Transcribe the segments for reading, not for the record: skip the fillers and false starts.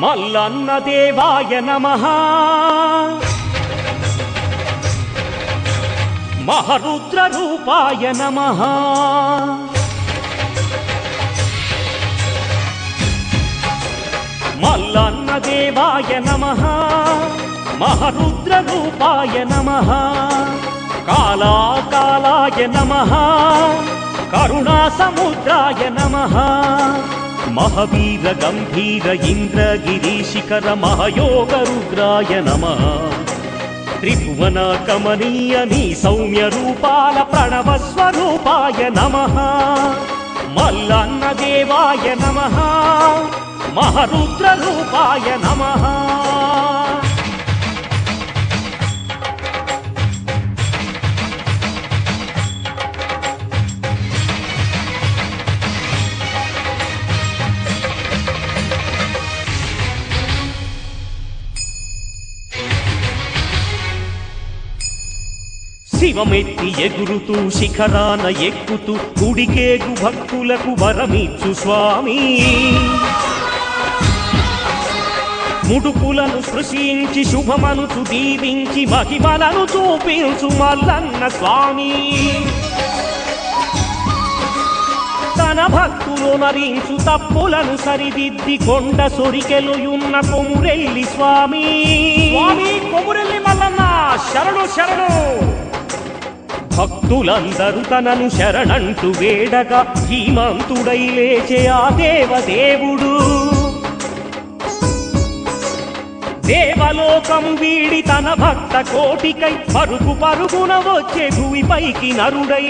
మల్లన్న దేవాయ నమః మహరుద్ర రూపాయ నమః మల్లన్న దేవాయ నమః మహరుద్ర రూపాయ నమః కాళాకాలాయ నమః కరుణా సముద్రాయ నమః మహావీర గంభీర ఇంద్రగిరీశిఖర మహయోగ రుద్రాయ నమః త్రిభువన కమనీయ నీ సౌమ్య రూపాల ప్రణవ స్వరూపాయ నమః మల్లన్న దేవాయ నమః మహరుద్ర రూపాయ నమః శివమెత్తి ఎగురుతూ శిఖరాన ఎక్కుతూ గుడికేగు భక్తులకు వరమిచ్చు స్వామి ముడుపులను స్పృశించి శుభమనుచు దీవించి మహిమలను చూపించు మల్లన్న స్వామి తన భక్తులు నరించు తప్పులను సరిదిద్ది కొండ సొరికెలుయున్న కొమురెల్లి స్వామి కొమురెల్లి మల్లన్న శరణు శరణు భక్తులందరూ తనను శరణంటూ వేడగా ధీమంతుడై లేచే ఆ దేవదేవుడు దేవలోకం వీడి తన భక్త కోటికై పరుగు పరుగున వచ్చే భూమిపైకి నరుడై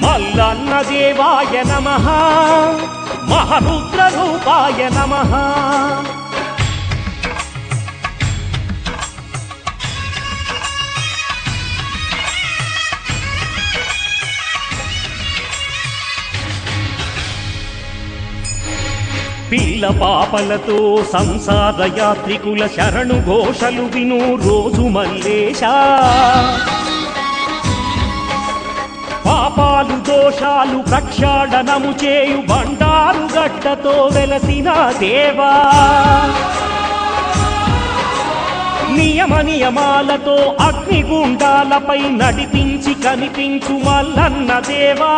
మల్లన్న దేవాయ నమః మహరుద్ర రూపాయ నమః పిల్ల పాపలతో సంసార యాత్రికుల శరణు ఘోషలు విను రోజు మల్లేశా పాపాలు దోషాలు ప్రక్షాళనము చేయు బండారు గడ్డతో వెలసిన దేవా నియమ నియమాలతో అగ్నిగుండాలపై నడిపించి కనిపించు మల్లన్న దేవా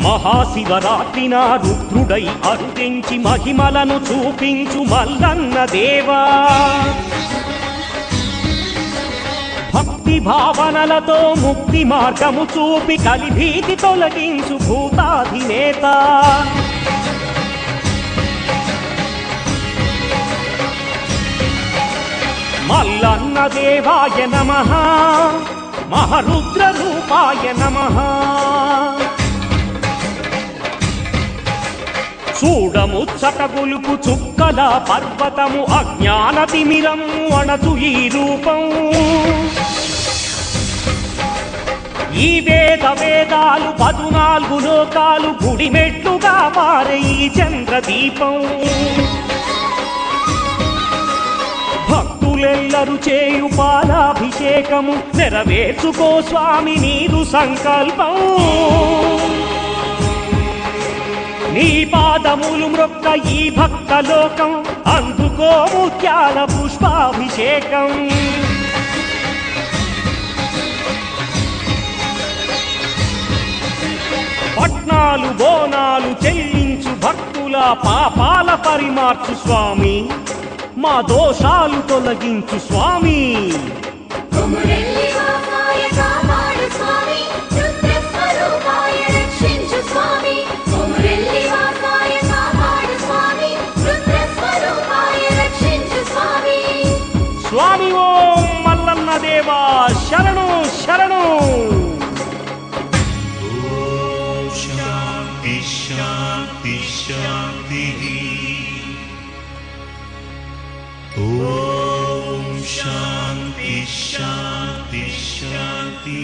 మహాశివరాత్రి నా రుద్రుడై అరుదించి మహిమలను చూపించు మల్లన్న దేవా భక్తి భావనలతో ముక్తి మార్గము చూపి కలిభీతి తొలగించు భూతాధినేత మల్లన్న దేవాయ నమః మహరుద్ర రూపాయ నమః చూడముచ్చట గొలుపు చుక్కల పర్వతము అజ్ఞాన తిమిరము అణచు ఈ రూపం ఈ వేదాలు 14 లోకాలు గుడిమెట్లుగా మారే ఈ చంద్రదీపం భక్తులెల్లరూ చేయు పాలాభిషేకము నెరవేర్చుకో స్వామి నీరు సంకల్పం నీ పాదములు మ్రొక్క ఈ భక్త లోకం అందుకో ముత్యాల పుష్పాభిషేకం పట్నాలు బోనాలు చెల్లించు భక్తుల పాపాల పరిమార్చు స్వామి మా దోషాలు తొలగించు స్వామి స్వామి ఓం మల్లన్న దేవా శరణు శరణు ఓం శాంతి శాంతి శాంతి ఓం శాంతి శాంతి శాంతి